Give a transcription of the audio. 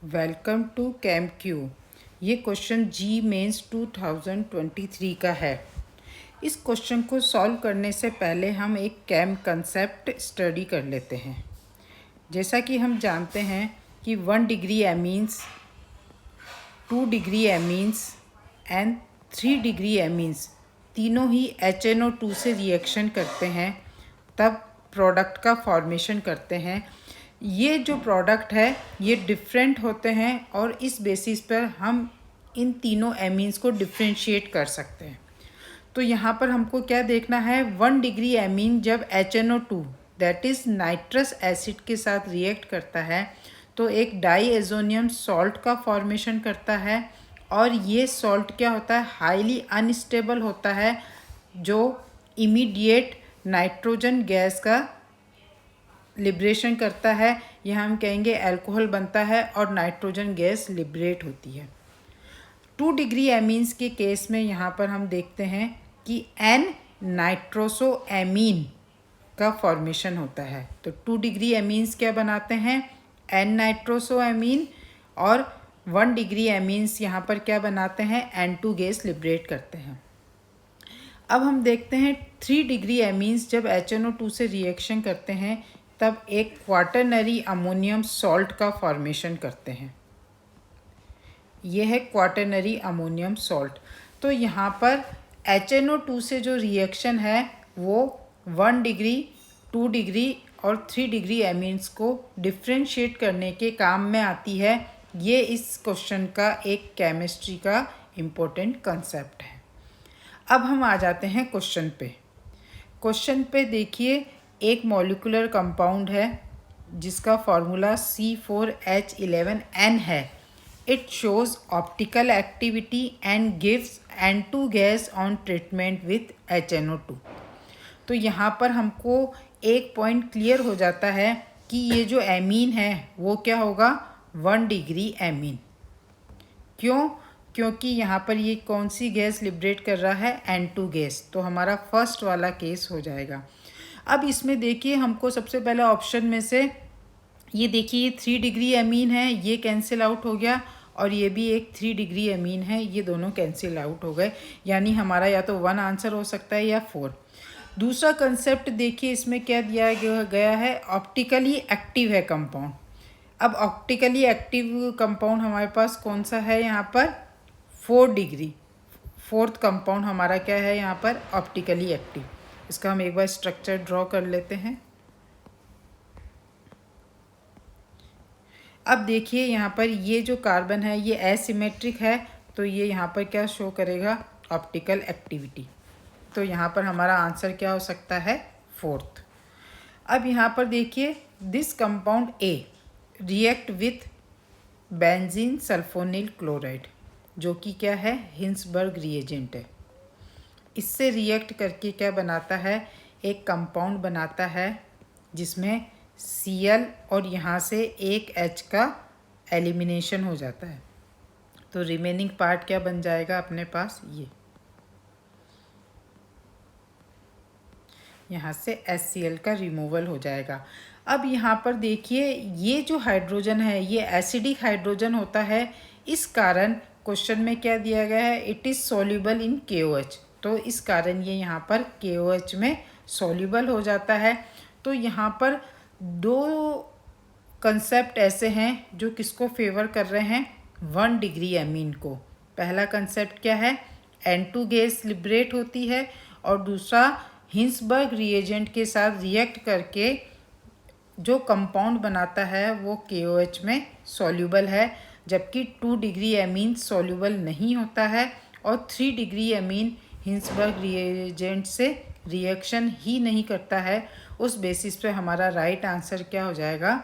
Welcome to कैम क्यू। ये क्वेश्चन जी मेंस 2023 का है। इस क्वेश्चन को सॉल्व करने से पहले हम एक कैम कंसेप्ट स्टडी कर लेते हैं। जैसा कि हम जानते हैं कि 1 degree amines, 2 degree amines and 3 degree amines तीनों ही HNO2 से रिएक्शन करते हैं, तब प्रोडक्ट का फॉर्मेशन करते हैं। ये जो प्रोडक्ट है ये डिफरेंट होते हैं और इस बेसिस पर हम इन तीनों एमीन्स को डिफ्रेंशिएट कर सकते हैं। तो यहाँ पर हमको क्या देखना है, 1 डिग्री एमीन जब HNO2 that is nitrous acid के साथ रिएक्ट करता है तो एक डाईएजोनियम सॉल्ट का फॉर्मेशन करता है, और ये सॉल्ट क्या होता है, हाईली अनस्टेबल होता है, जो इमीडिएट नाइट्रोजन गैस का लिब्रेशन करता है। यह हम कहेंगे अल्कोहल बनता है और नाइट्रोजन गैस लिब्रेट होती है। 2 डिग्री एमीन्स के केस में यहाँ पर हम देखते हैं कि N नाइट्रोसोएमीन का फॉर्मेशन होता है। तो 2 डिग्री एमीन्स क्या बनाते हैं, N नाइट्रोसोएमीन, और 1 डिग्री एमीन्स यहाँ पर क्या बनाते हैं, N2 गैस लिब्रेट करते हैं। अब हम देखते हैं 3 डिग्री एमीन्स जब HNO2 से रिएक्शन करते हैं तब एक क्वाटरनरी अमोनियम सॉल्ट का फॉर्मेशन करते हैं। यह है क्वाटरनरी अमोनियम सॉल्ट। तो यहाँ पर HNO2 से जो रिएक्शन है वो 1 डिग्री, 2 डिग्री और 3 डिग्री एमीन्स को डिफ्रेंशिएट करने के काम में आती है। ये इस क्वेश्चन का एक केमिस्ट्री का इम्पोर्टेंट कंसेप्ट है। अब हम आ जाते हैं क्वेश्चन पे। क्वेश्चन पे देखिए, एक मॉलिक्यूलर कंपाउंड है जिसका फॉर्मूला C4H11N है। It shows optical activity and gives N2 gas on treatment with HNO2। तो यहाँ पर हमको एक पॉइंट क्लियर हो जाता है कि ये जो एमीन है वो क्या होगा, 1 डिग्री एमीन। क्यों? क्योंकि यहाँ पर ये कौन सी गैस लिब्रेट कर रहा है, N2 गैस। तो हमारा फर्स्ट वाला केस हो जाएगा। अब इसमें देखिए, हमको सबसे पहले ऑप्शन में से ये देखिए 3 डिग्री एमीन है, ये कैंसिल आउट हो गया, और ये भी एक 3 डिग्री एमीन है, ये दोनों कैंसिल आउट हो गए। यानी हमारा या तो 1 आंसर हो सकता है या 4। दूसरा कंसेप्ट देखिए, इसमें क्या दिया गया है, ऑप्टिकली एक्टिव है कंपाउंड। अब ऑप्टिकली एक्टिव कंपाउंड हमारे पास कौन सा है, यहाँ पर 4 डिग्री, फोर्थ कंपाउंड हमारा क्या है यहाँ पर, ऑप्टिकली एक्टिव। इसका हम एक बार स्ट्रक्चर ड्रॉ कर लेते हैं। अब देखिए यहाँ पर ये जो कार्बन है ये एसिमेट्रिक है, तो ये यहाँ पर क्या शो करेगा, ऑप्टिकल एक्टिविटी। तो यहाँ पर हमारा आंसर क्या हो सकता है, 4th। अब यहाँ पर देखिए, this compound A react with benzene sulphonyl chloride, जो कि क्या है, हिंसबर्ग रिएजेंट है। इससे रिएक्ट करके क्या बनाता है, एक कंपाउंड बनाता है जिसमें Cl और यहाँ से एक H का एलिमिनेशन हो जाता है। तो रिमेनिंग पार्ट क्या बन जाएगा अपने पास, ये यहाँ से HCl का रिमूवल हो जाएगा। अब यहाँ पर देखिए, ये जो हाइड्रोजन है ये एसिडिक हाइड्रोजन होता है। इस कारण क्वेश्चन में क्या दिया गया है, it is soluble in KOH। तो इस कारण ये यहाँ पर KOH में सॉल्युबल हो जाता है। तो यहाँ पर 2 कंसेप्ट ऐसे हैं जो किसको फेवर कर रहे हैं, 1 डिग्री एमीन को। पहला कंसेप्ट क्या है, N2 गैस लिब्रेट होती है, और दूसरा हिंसबर्ग रिएजेंट के साथ रिएक्ट करके जो कंपाउंड बनाता है वो KOH में सॉल्युबल है, जबकि 2 डिग्री एमीन सॉल्युबल नहीं होता है, और 3 डिग्री एमीन हिंसबर्ग रिएजेंट से रिएक्शन ही नहीं करता है। उस बेसिस पे हमारा राइट आंसर क्या हो जाएगा,